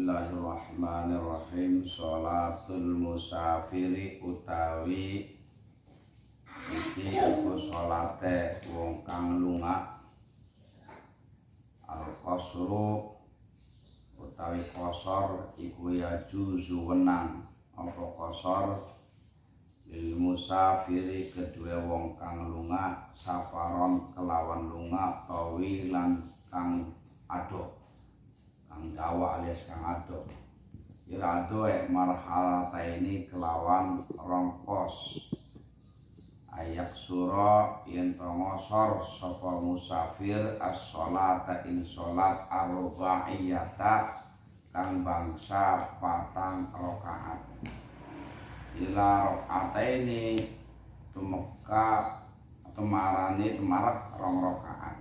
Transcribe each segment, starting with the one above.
Bismillahirrahmanirrahim. Sholatul musafiri utawi iki iku sholate wong kang lunga. Al-qasru utawi qasar iku ya juzu wenang apa qasar lil musafiri kedua wong kang lunga safaron kelawan lunga tawilan kang adoh kang dawa alias kang adoh irado marhalata ini kelawan rongkos ayak sura yen ngosor sapa musafir as-sholata ing sholat arba'iyata kang bangsa patang rakaat ila rakaataini tumeka temarani temarak rong rakaat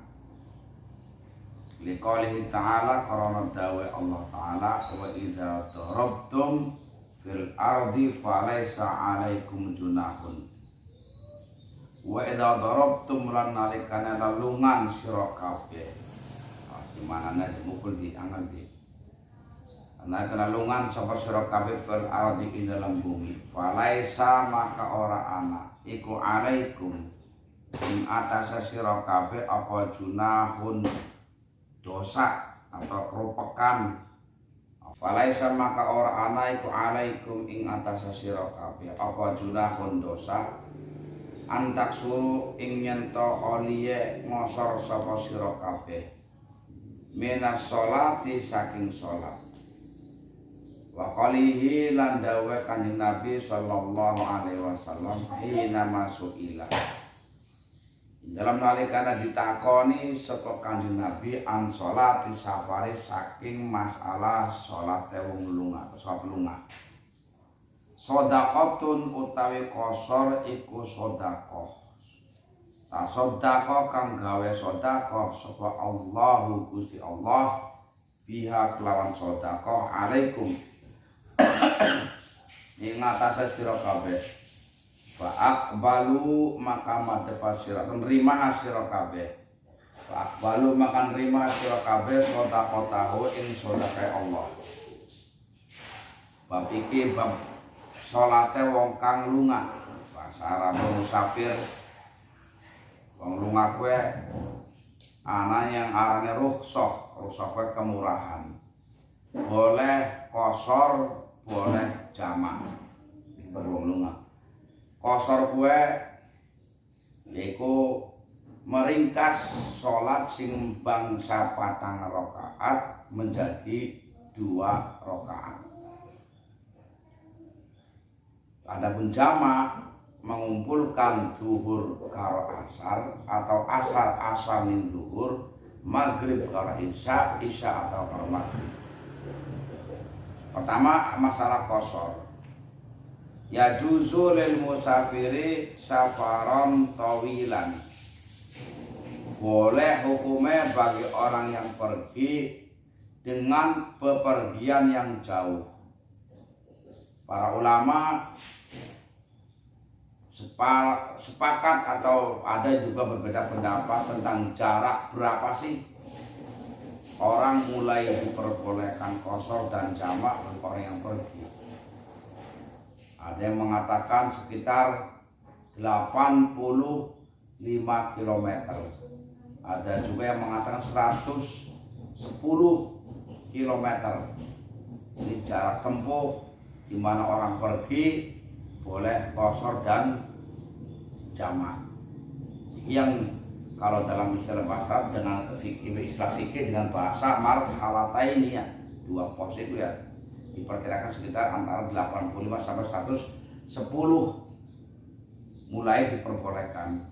liqaulihi ta'ala karena dawe Allah ta'ala wa idza darabtum fil ardi falaysa 'alaikum junahun wa idza darabtum lan nalikane lalungan sira kabeh gimana nek mukul di angel di ana lalungan sapa sira kabeh fil ardi ing dalam bumi falaysa maka ora ana iku 'alaikum ing atase sira kabeh apa junahun dosa atau kerupakan falaisa maka ora ana iku alaikum ing atase sira kabeh apa junahun dosa antak suru ing nyento oliye ngosor sapa sira kabeh minas sholati saking salat wa qalihi lan dawe kanjeng Nabi sallallahu alaihi wasallam hina masuila dalam nalikana ditakoni saka Kanjeng Nabi an sholati safari saking masalah sholat wong lunga salat lunga sedaqatun utawi qasar iku sedaqah ta sedaqah kang gawe sedaqah sapa Allahu Gusti Allah biha kelawan sedaqah alaikum ing atase sira kabeh fa aqbalu maka madhepa sira nerima sira kabeh fa aqbalu maka nerima sira kabeh sedaqatahu ing sedaqah Allah bab iki bab salate wong kang lunga bahasa Arab musafir wong lunga kuwe ana yang arane rukhsah kuwe kemurahan boleh qasar boleh jamak wong lunga qasar kuwe iku meringkas sholat sing bangsa patang rakaat menjadi 2 rakaat. Adapun jamak mengumpulkan zuhur karo asar atau asar min zuhur, maghrib karo isya, isya atau karo maghrib. Pertama masalah qasar. Ya juzu lil musafiri safaron tawilan. Boleh hukumnya bagi orang yang pergi dengan bepergian yang jauh. Para ulama sepakat atau ada juga berbeda pendapat tentang jarak berapa sih orang mulai diperbolehkan qasar dan jamak untuk orang yang pergi. Ada yang mengatakan sekitar 85 km. Ada juga yang mengatakan 110 km. Ini jarak tempuh di mana orang pergi boleh qasar dan jamak. Yang kalau dalam istilah bahasa dengan istilah fikih dengan bahasa marhalataini ya, 2 pos itu ya. Diperkirakan sekitar antara 85 sampai 110 mulai diperbolehkan.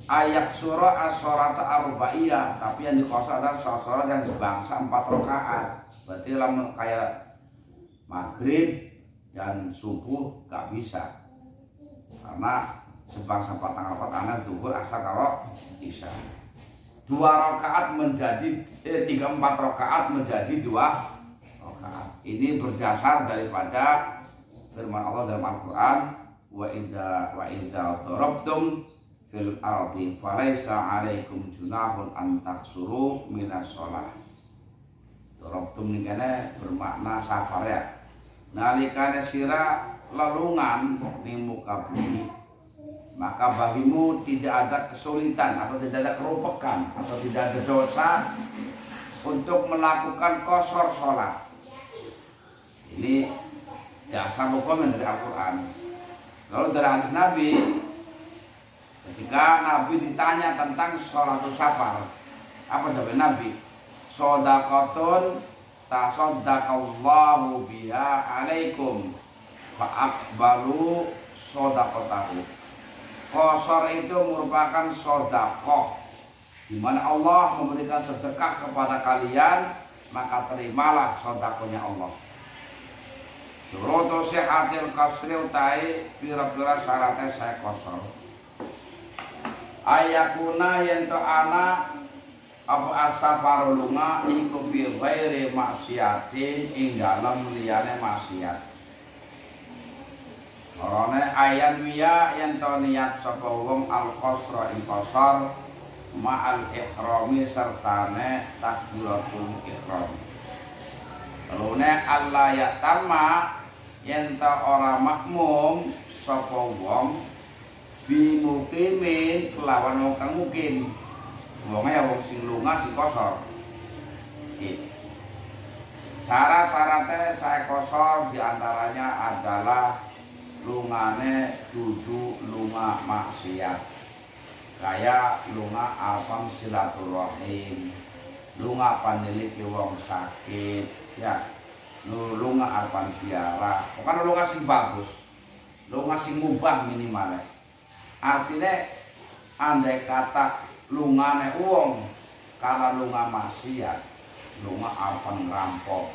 Ayak surah as-sholata arba'iyah, tapi yang diqasar adalah sholat yang sebangsa 4 rakaat. Berarti lamun kayak maghrib dan subuh gak bisa. Karena sebangsa 4 rakaat ana zuhur asar karo isya. 2 rakaat menjadi 4 rakaat menjadi 2 rakaat. Ini berdasar daripada firman Allah dalam Al-Quran wa idza darabtum fil ardi falaisa 'alaikum junahun an taksuru minas shalah. Dorobtum ini kene bermakna safar ya. Nalikane sira lelungan ning muka bumi, maka bagimu tidak ada kesulitan atau tidak ada kerupekan atau tidak ada dosa untuk melakukan qashar sholat. Ini dasar hukum dari Al-Quran. Lalu dari hadis Nabi, ketika Nabi ditanya tentang sholatul safar, apa jawab Nabi? Shadaqatun tasaddaqallahu biha alaikum fa'aqbalu shadaqatahu. Qashar itu merupakan sedekah di mana Allah memberikan sedekah kepada kalian, maka terimalah sedekahnya Allah. Surutu sihatil qasri utai pira-pira syaratnya saya qashar. Ayakuna yento ana apa as-safaru lunga iku fi ghairi maksiatin ing dalem liyane maksiat. Orane ayan wiya yento niat sapa wong al-qasra ing qashar ma'al ihrami sertane takbiratul ihram. Lune Allah ya tama yenta ora makmum sapa wong bimukimin kelawan wong kang mukim. Wonge ya wong sing lunga sing qashar. Syarat-syaratnya saya qashar diantaranya adalah lungane dudu lunga maksiat. Kayak lunga alfam silaturahim, lunga paniliki wong sakit, ya, lunga alfam ziarah. Bukan lunga sing bagus, lunga sing mubah minimalnya. Artinya andai kata lungane wong karena lunga maksiat, lunga alfan rampok,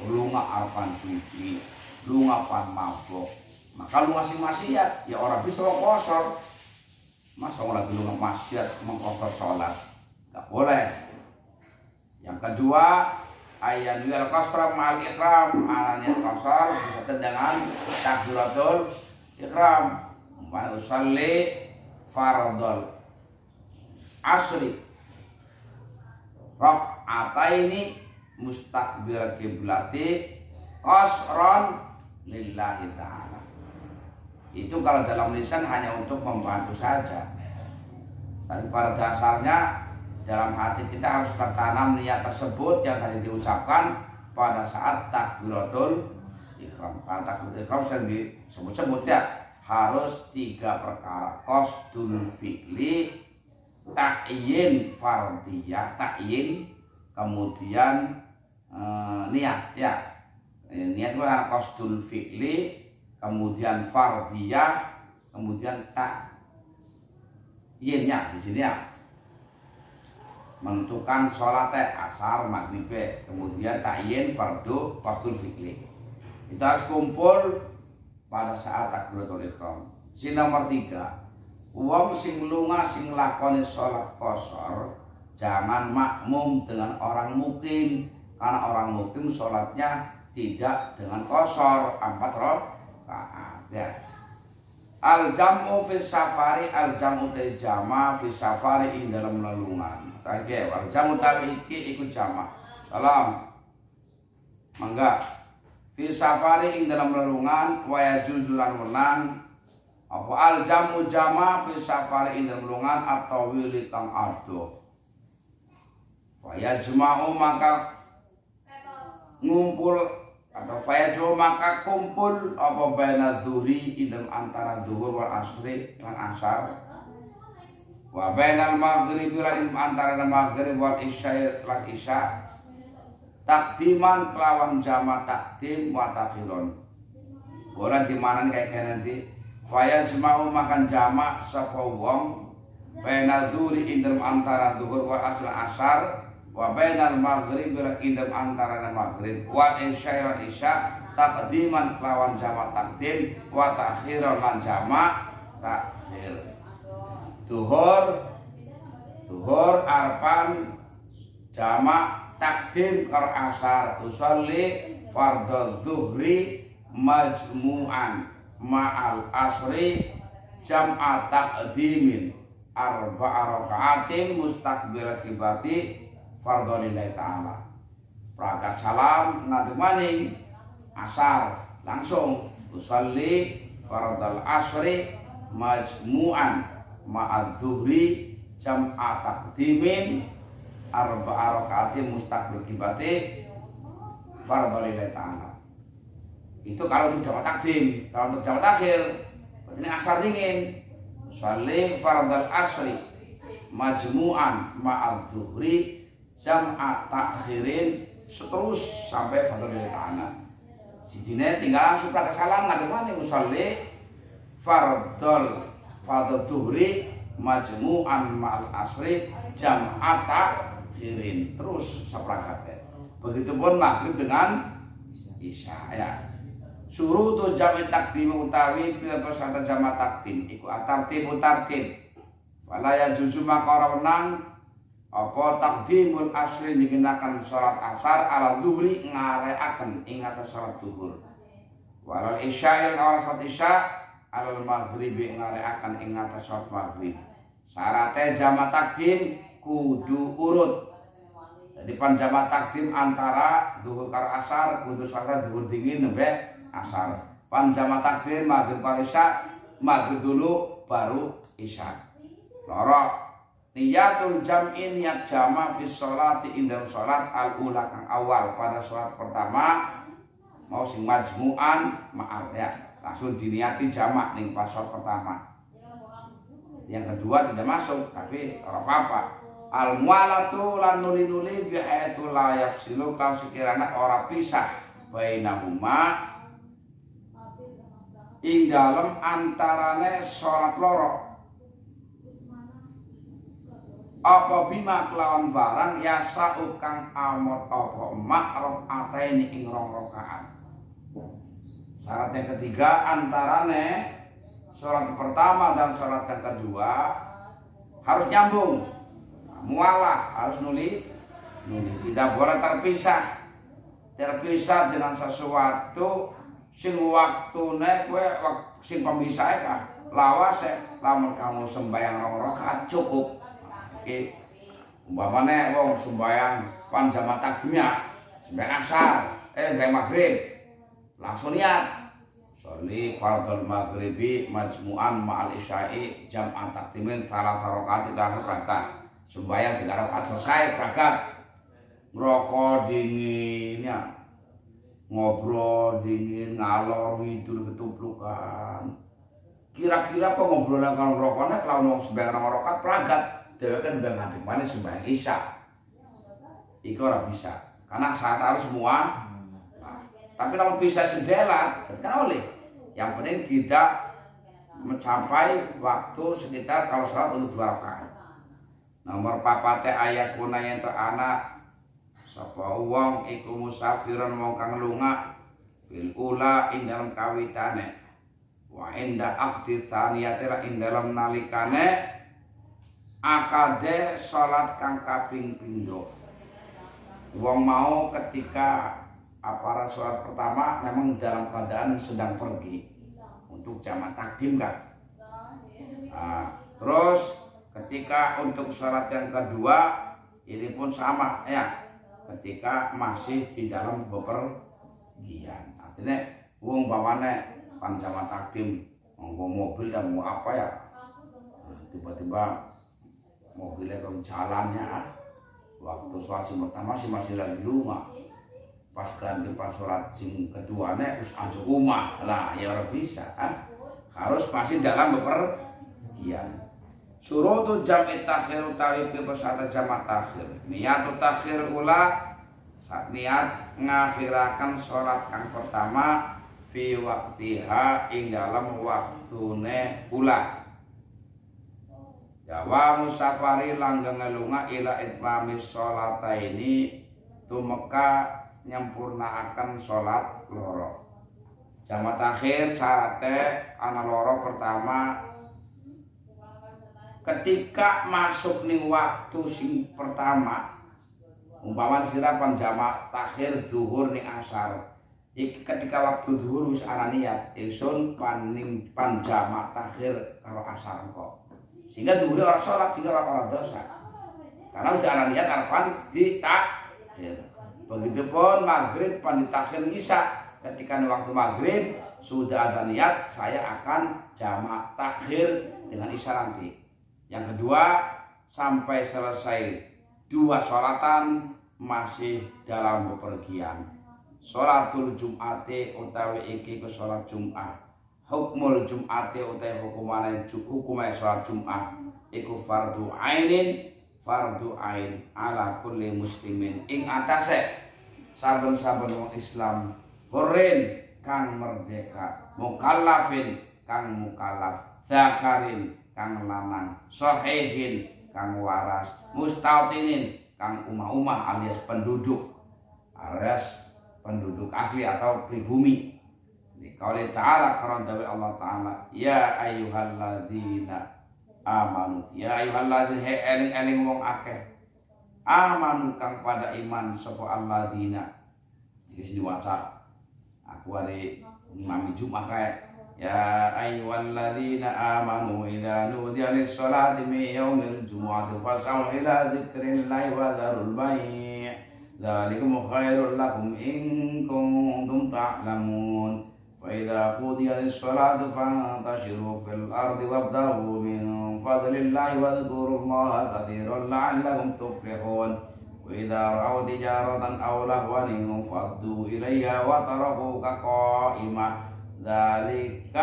lunga alfan judi, lunga pan mabok, maka lunga sing maksiat ya orang bisa qashar. Masa orang lagi lunga maksiat mengqashar sholat, gak boleh. Yang kedua, ayan wil qashra ma'al ihram, niat qashar bisa dengan takbiratul ihram. Umpama usolli fardhol asri rak'ataini mustaqbil kiblati qashran lillahi ta'ala. Itu kalau dalam lisan hanya untuk membantu saja, tapi pada dasarnya dalam hati kita harus tertanam niat tersebut yang tadi diucapkan pada saat takbiratul ihram. Pada takbiratul ihram sering disebut-sebut ya, harus 3 perkara: qasdul fi'li, ta'yin fardiyah, ta'yin, kemudian niat ya. Niat itu adalah qasdul fi'li, kemudian fardiyah, kemudian ta'yinnya di sini ya. Menentukan sholatnya asar, maghrib, kemudian ta'yin, fardu, qasdul fi'li. Itu harus kumpul pada saat takbiratul ihram. Si nomor 3, wong sing lunga sing lakoni sholat qashar jangan makmum dengan orang mukim, karena orang mukim sholatnya tidak dengan qashar 4 rakaat ya. Al jam'u fi safari, al jam'u te jama fi safari ing dalam lelungan. Oke, al jam'u tapi iki ikut jama. Salam. Mangga. Fi safari ing dalam lelungan wa yajuzu lan menang apa al jam'u jama fi safari ing dalam lelungan atau wili kang ado. Wa yajma'u maka ngumpul atau fayajul maka kumpul apa baina dzuri idam antara zuhur wal asri lan asar, wa bainal maghrib lan antara maghrib wal isya lan isya, takdiman kelawan jama takdim wa takhiron. Ora di mana kayak nanti fayajma'u makan jama sapa wong baina dzuri idam antara zuhur wal asri asar, wa bainal maghrib ila indam antara maghrib wa isya taqdiman lawan jama takdim wa takhiran lan jama takhir. Duhur arpan jama takdim karo asar, usolli fardhu zuhri majmu'an ma'al asri jam'a taqdimin arba'a raka'atin mustaqbil qibati fardholillahi ta'ala. pragat salam ngadeg maning asar langsung usolli fardal asri majmu'an ma'adz zuhri jam'a taqdimin arba'a rakaatin mustaqbil qibati fardhu lillahi ta'ala. Itu kalau untuk jamak takdim. Kalau untuk jamak takhir berarti ini asar dingin. Sholli fardal asri majmu'an ma'adz zuhri jam'a takhirin seterus sampai fardhu lillahi ta'ala. Sijine tinggal langsung pragat salam ngadeg maning sholli fardhu zuhri majmu'an ma'al asri jam'a takhirin terus sepragate. Begitupun maghrib dengan isya ya. Surutu jami takdim utawi persata jama takdim iku atartib tartib. Wala ya juzu maka ora wenang apa takdimul asri nyinginaken salat asar ala zuhri ngareaken ing atas salat zuhur. Walal isya ila salat isya ala maghribi ngareaken ing atas salat maghrib. Syaratnya jama takdim kudu urut. Jadi panjama takdim antara zuhur karo asar kudu salat zuhur dingin nembe asar. Panjama takdim maghrib karo isya maghrib dulu baru isya. Loro niyatul jam'i niat jama fi sholati indal sholat al-ula kang awal pada sholat pertama mau sing majmu'an maaf ya langsung diniati jamak ning pas sholat pertama. Yang kedua tidak masuk tapi ora apa-apa. Al-mualatu lan nuli-nuli bi haitsu la yafsilu kang sekiranya ora pisah bainahuma ing dalem antarane salat loro. Apa bima kelawan barang yasau kang amot apa mak rakaataini ing rong rakaat. Syarat yang ketiga antarane salat pertama dan salat yang kedua harus nyambung. Mualah harus nuli tidak boleh terpisah dengan sesuatu sing waktune kowe sing pemisah ka lawas lamun kamu sembahyang rong rakaat cukup. Iki umpamane wong sembahyang panjama takdimnya sembahyang asar sembahyang maghrib langsung niat sholli fardhul maghribi majmu'an ma'al isya'i jam'an takdimin salah rakaat akhir rakaat sembahyang 3 rakaat selesai berangkat ngerokok dingin ya ngobrol dingin ngalor ngidul ketuplukan kira-kira kok ngobrol kalau ngerokoknya kalau mau sembahyang rakaat berangkat dheweke ndang ngadeg maneh sembahyang isya iku ora bisa karena saat harus semua tapi kalau bisa sedelat kan oleh yang penting tidak mencapai waktu sekitar kalau salat untuk 2 rakaat. Nomor 4 ayat kuna yen to anak sapa wong iku musafiron wong kang lunga fil ula ing dalam kawitane wa inda aqdi tsaniyati ra ing dalam nalikane akade salat kang kaping pindho. Wong mau ketika aparat salat pertama memang dalam keadaan sedang pergi untuk jamak takdim kan. Terus ketika untuk salat yang kedua ini pun sama ya. Ketika masih di dalam bepergian. Artinya wong bawane pan jamak takdim nggo mobil dan mau apa ya. Tiba-tiba mobilnya ke jalannya waktu sholat pertama masih lagi rumah pas ganti pas sholat sing keduanya terus anjuk rumah lah ya orang bisa harus masih dalam bepergian. Surutu jam'i takhir utawi persata jamak takhir niat takhir ula saat niat ngakhirakan sholat kang pertama fi waktiha ing dalam waktune ula. Jawa musafari langgeng ngelunga ila itmami sholataini tumeka nyempurnaaken sholat loro. Jamak takhir syaratnya ana loro pertama ketika masuk ning waktu sing pertama umpama sirapan jamak takhir zuhur ning asar iki ketika waktu zuhur wis ana niat ingsun pan jamak takhir karo asar kok sehingga zuhur orang sholat sehingga orang dosa karena sudah ada niat arpan di takhir Begitupun maghrib panditakhir isya. Ketika waktu maghrib sudah ada niat saya akan jamak takhir dengan isya nanti. Yang kedua, sampai selesai 2 sholatan masih dalam bepergian. Sholatul Jum'ati utawi iki ku sholat Jum'ah. Hukmul Jum'ati utawi hukumane sholat Jum'ah iku fardu ainin, fardu ain ala kulli muslimin ing atase saben-saben wong Islam, hurrin kang merdeka, mukallafin kang mukallaf, zakarin kang lanang, sahihin kang waras, mustautinin kang umah-umah alias penduduk asli atau pribumi. Qauli ta'ala karon dawe Allah Ta'ala, ya ayyuhalladzina amanu, ya ayyuhalladzina eling-eling wong akeh amanu kang pada iman sapa alladzina. Iki diwaca aku hari imami Jumat kae, ya ayyuhalladzina amanu idza nudiya lis-sholati min yaumil jumu'ati fas'au ila dzikrillahi wa dzarul bai' dzalikum khairul lakum in kuntum ta'lamun. فإذا قضيت الصلاة فانتشروا في الأرض وابتغوا من فضل الله واذكروا الله كثيرا لعلكم تفلحون وإذا رأوا تجارة أو لهوا انفضوا إليها وتركوك قائما ذلك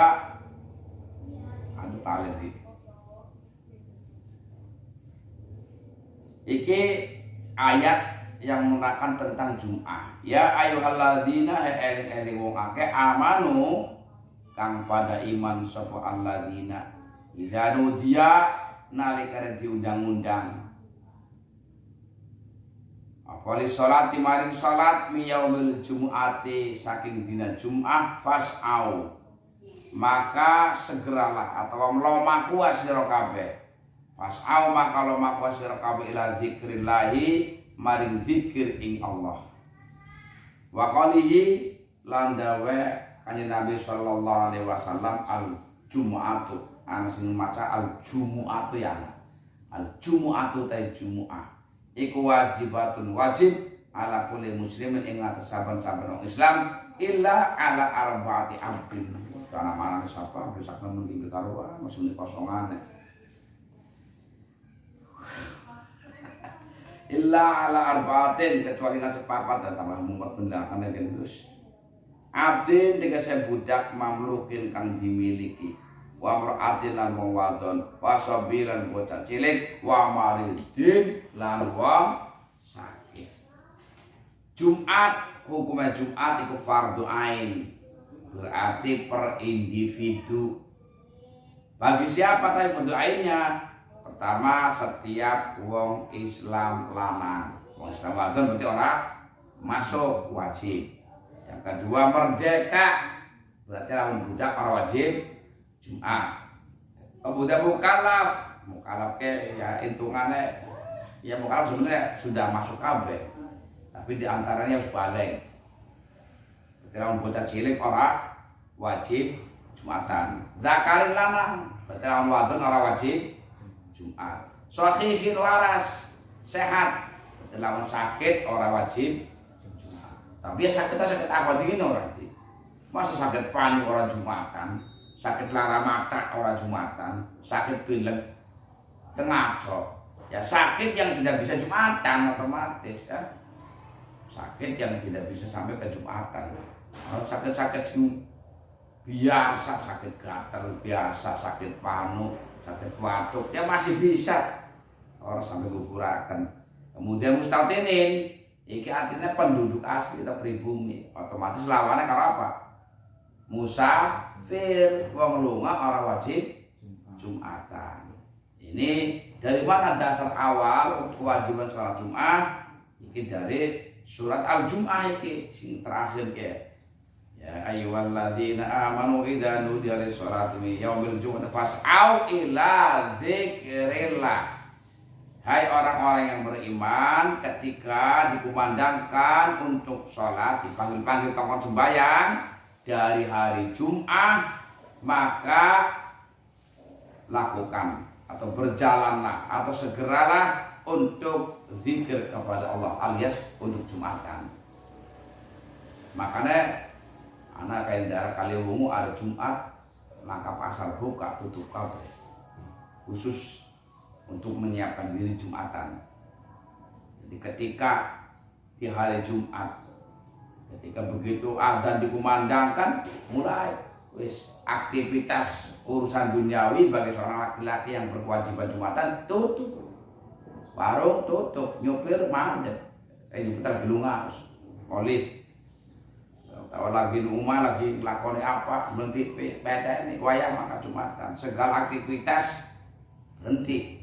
Iki ayat yang menerangkan tentang Jum'ah. Ya ayyuhalladzina eling-eling wong akeh amanu kang pada iman sapa alladzina idza nudiya nalikane diundang-undang apali salati maring salat mi yaumil jumu'ati saking dina Jum'ah fas'au maka segeralah atau lomaku sira kabeh fas'au maka lomaku sira kabeh ila dzikrillahi maring zikir ing Allah wa qalihi lan dawe kanjeng Nabi sallallahu alaihi wasallam al jumu'atu ana sing maca al jumu'atu ya al jumu'atu ta jumu'ah iku wajibatun wajib ala kulli muslimin ing atas saben-saben wong Islam illa ala arba'ati abdin kana marang sapa bisa mending karo masih kosongan illa ala arba'atin kecuali ngaji papat dan tambah mumet pendakan dan terus abdin tegese budak mamlukin kang dimiliki wa mar'atin lan wong wadon wa sabilan bocah cilik wa maridin lan wong sakit. Jumat hukumnya Jumat itu fardu ain berarti per individu. Bagi siapa tadi fardu ainnya? Pertama, setiap wong Islam lanang, wong Islam wadon berarti orang masuk wajib. Yang kedua, merdeka berarti lawan budak orang wajib Jumat. Budak mukallaf ke ya hitungannya ya mukallaf sebenarnya sudah masuk kabeh, tapi diantaranya harus balik. Berarti lawan bocah cilik orang wajib Jumatan. Zakarin lanang berarti lawan wadon orang wajib Jumat. Sahihin waras sehat lawan sakit orang wajib Jumat. Tapi ya sakit apa dingin orang di. Masa sakit panik orang Jumatan, sakit lara mata orang Jumatan, sakit pilek tengaco. Ya sakit yang tidak bisa Jumatan otomatis ya. Sakit yang tidak bisa sampai ke Jumatan. Kalau sakit-sakit biasa, sakit gatal biasa, sakit panu, sakit batuk ya masih bisa orang sampai gugurakan. Kemudian mustautinin iki artinya penduduk asli atau pribumi, otomatis lawannya kalau apa? Musafir, wong lunga orang wajib Jumatan. Ini dari mana dasar awal kewajiban sholat Jum'ah? Ini dari surat Al-Jum'ah ini sing terakhir ke. Ya ayyuhalladzina amanu idza nudiya lis-sholati min yaumil jumu'ati fas'au ila dzikrillah. Hai orang-orang yang beriman, ketika dikumandangkan untuk sholat, dipanggil-panggil kapan sembahyang dari hari Jum'ah, maka lakukan atau berjalanlah atau segeralah untuk zikir kepada Allah alias untuk Jumatan. Makanya anak kayak daerah Kaliwungu ada Jumat, langkah pasar buka tutup kabeh. Khusus untuk menyiapkan diri Jumatan. Jadi ketika di hari Jumat, ketika begitu adzan dikumandangkan, mulai aktivitas urusan duniawi bagi seorang laki-laki yang berkewajiban Jumatan tutup. Warung tutup, nyopir mandek. Diputar gelungas, molid. Tahu lagi rumah lagi lakoni apa, berhenti beda ini wayang maka Jumatan. Segala aktivitas berhenti.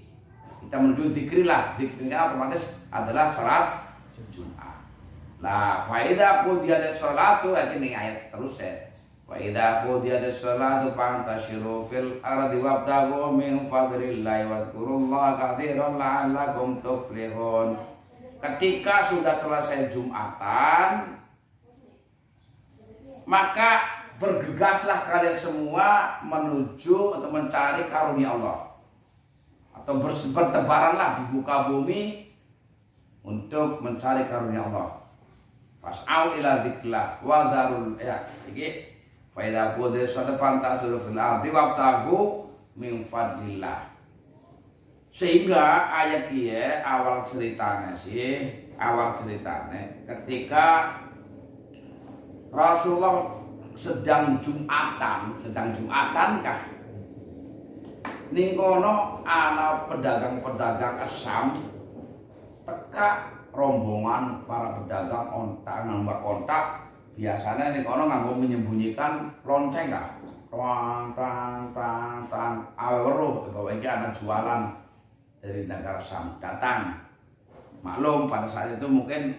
Kita menuju zikrillah. Zikrillah otomatis adalah sholat Jumat. Nah, faida qudiyat sholatu ini ayat terus ya. Faida qudiyat sholatu fantashiru fil ardi wabtaghu min fadlillahi wadhkurullaha katsiran la'allakum tuflihun. Ketika sudah selesai Jumatan, maka bergegaslah kalian semua menuju atau mencari karunia Allah, atau bertebaranlah di muka bumi untuk mencari karunia Allah. Fas'au ila dzikrillah wa dzarul iki fa idza qudira sholatu fantasiru fil ardi wabtaghu min fadlillah. Sehingga ayat dia awal ceritanya ketika Rasulullah sedang Jumatan kah? Ning kono ana pedagang-pedagang esam teka rombongan para pedagang ontak biasanya ning kono nganggo menyembunyikan lonceng kah? Tang aweruh bahwa iki ana jualan dari negara Sam datang. Maklum pada saat itu mungkin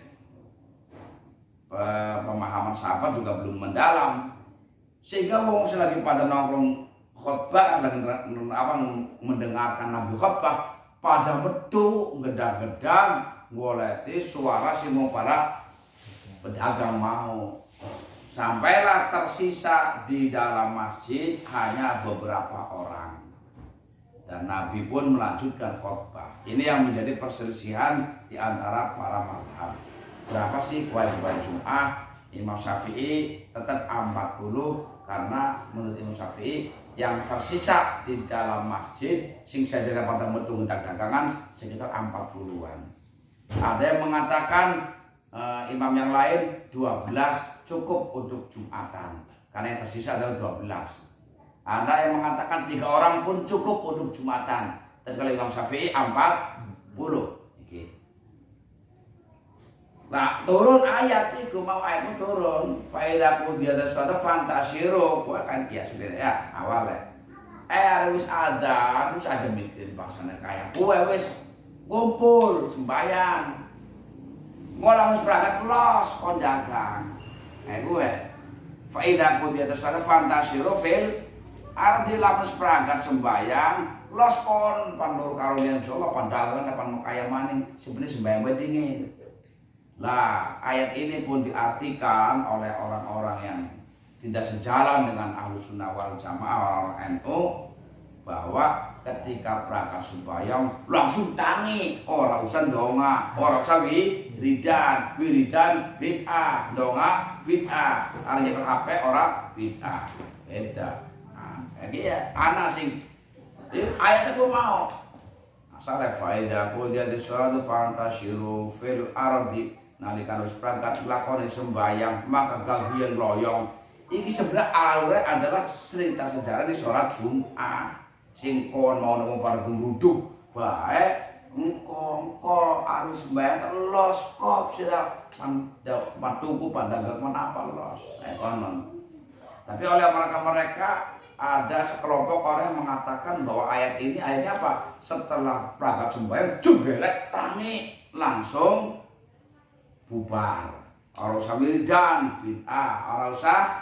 pemahaman sahabat juga belum mendalam, sehingga wong selagi pada nongkrong khutbah lagi mendengarkan Nabi khutbah pada metu gedang-gedang ngoleti suara si mau para pedagang mau. Sampailah tersisa di dalam masjid hanya beberapa orang, dan Nabi pun melanjutkan khutbah. Ini yang menjadi perselisihan di antara para mazhab. Berapa sih kewajiban Jum'ah? Imam Syafi'i tetap 40, karena menurut Imam Syafi'i yang tersisa di dalam masjid sing saja pada metu dagangan sekitar 40-an. Ada yang mengatakan imam yang lain 12 cukup untuk Jumatan, karena yang tersisa adalah 12. Ada yang mengatakan 3 orang pun cukup untuk Jumatan. Dan kalau Imam Syafi'i 40. Nah, turun ayat itu, mau ayat itu turun. Faida qudiyat sholatu fantashiru, ku akan kias ya awalnya. Wis adzan, wis aja mikir bangsane kaya. Kowe wis ngumpul sembayang. Ngolah wis berangkat los kon dagang. Kowe. Faida qudiyat sholatu fantashiru fil ardi lamus berangkat sembayang, los kon pandur karunia insyaallah pandangan depan kaya maning sebenarnya sembayang wae dingin. Lah, ayat ini pun diartikan oleh orang-orang yang tidak sejalan dengan Ahlussunnah wal Jamaah orang NU, bahwa ketika berangkat sembahyang langsung tangi, ora usah ndonga, ora usah wiridan bid'ah, ndonga bid'ah, arep HP ora bid'ah. Beda. Nah, iki ya ana sing ayat itu mau. Asale faedah qudiyat sholatu fantashiru fil ardi. Nalika wis berangkat lakoni sembahyang maka gagian loyong. Iki sebenarnya alure adalah cerita sejarah di sholat Jumat. Sing kon mau nemu para gumruduk bae engko arus sembahyang terlos kop sira matuku pandagang menapa los. Konon. Tapi oleh mereka ada sekelompok orang yang mengatakan bahwa ayat ini ayatnya apa? Setelah berangkat sembahyang jugelet tangi langsung bubar. Ora usah wiridan bid'ah, ora usah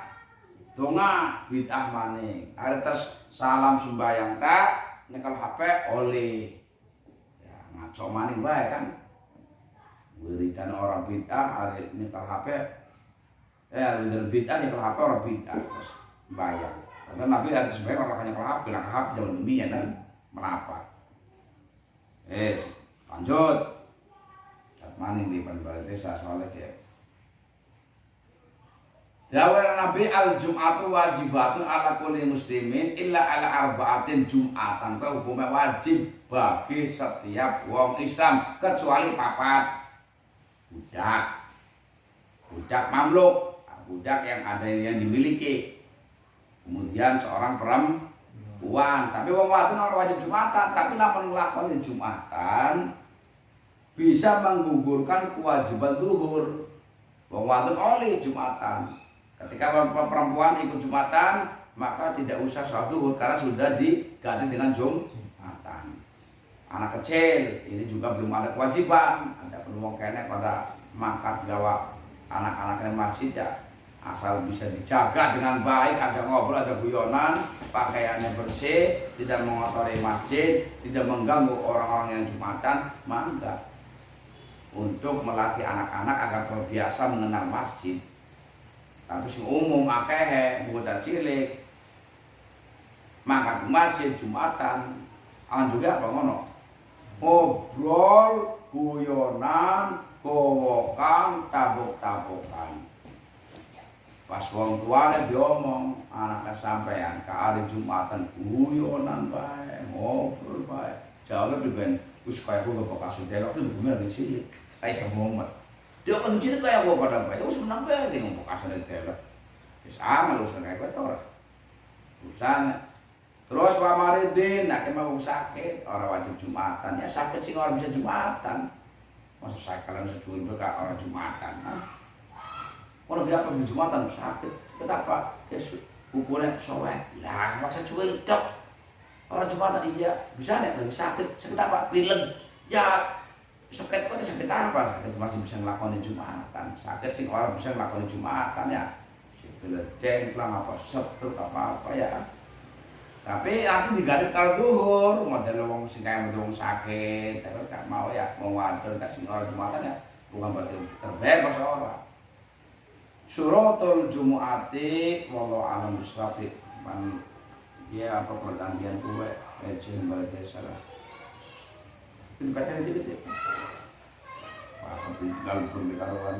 donga bid'ah maning. Aretes salam sembahyang tak nyekel HP oleh. Ya ngaco maning bae kan. Wiridan orang bid'ah arep nyekel HP. Wiridan bid'ah nyekel HP orang bid'ah terus bayang. Karena Nabi ada sembahyang orang nyekel HP, lah HP zaman demi ya kan merapat. Lanjut. Maning di balik desa soalnya ya. Dawuh Nabi al-Jum'atu wajibatun ala kulli muslimin illa ala arba'atin Jum'atan. Kau hukumnya wajib bagi setiap wong Islam kecuali papat. Budak mamluk, budak yang ada yang dimiliki. Kemudian seorang perempuan. Tapi wong wadon ora wajib Jum'atan, tapi lamun nglakoni Jum'atan bisa menggugurkan kewajiban zuhur. Wong wadon oleh Jum'atan. Ketika perempuan ikut Jumatan, maka tidak usah sholat zuhur karena sudah diganti dengan Jumatan. Anak kecil ini juga belum ada kewajiban. Ada peluang kene pada mangkat gawa anak-anak yang masjid ya, asal bisa dijaga dengan baik, aja ngobrol, aja guyonan, pakaiannya bersih, tidak mengotori masjid, tidak mengganggu orang-orang yang Jumatan, mangga. Untuk melatih anak-anak agar terbiasa mengenal masjid. Tapi sing umum akeh bocah cilik mangkat masjid Jumatan akan juga apa ngono ngobrol guyonan gowokan tabuk-tabukan pas wong tuane diomong anaknya sampean ke hari Jumatan guyonan bae ngobrol bae jawabnya ben wis kaya aku bekas delok itu bener ning cilik kayak semomet. Dia kan cerita kayak gua pada bayi, us menang bae dengan bekasan itu lah. Wis amal urusan kayak gitu ora. Urusan terus wamaridin, nak mau sakit, orang wajib Jumatan ya sakit sih orang bisa Jumatan. Masa saya kalian sejuin beka orang Jumatan, orang dia apa Jumatan sakit, kenapa? Kes ukurnya soek, lah masa cuil dok. Orang Jumatan iya bisa nih lagi sakit apa? Pilek, ya. Sakit apa? Sakit masih bisa ngelakoni Jumatan. Sakit sih orang bisa ngelakoni Jumatan ya. Si beledeng lah apa setruk apa ya. Tapi nanti diganti kalau zuhur, model wong sing kaya wong sakit, terus gak mau ya wong wadon kasih orang Jumatan ya. Bukan berarti terbebas orang. Suratul Jumu'ati wallahu alam bisawab. Man ya apa pergantian kuwe ejen balik desa lah. Ini pacarnya gitu. Wah, tinggal pun di karuan.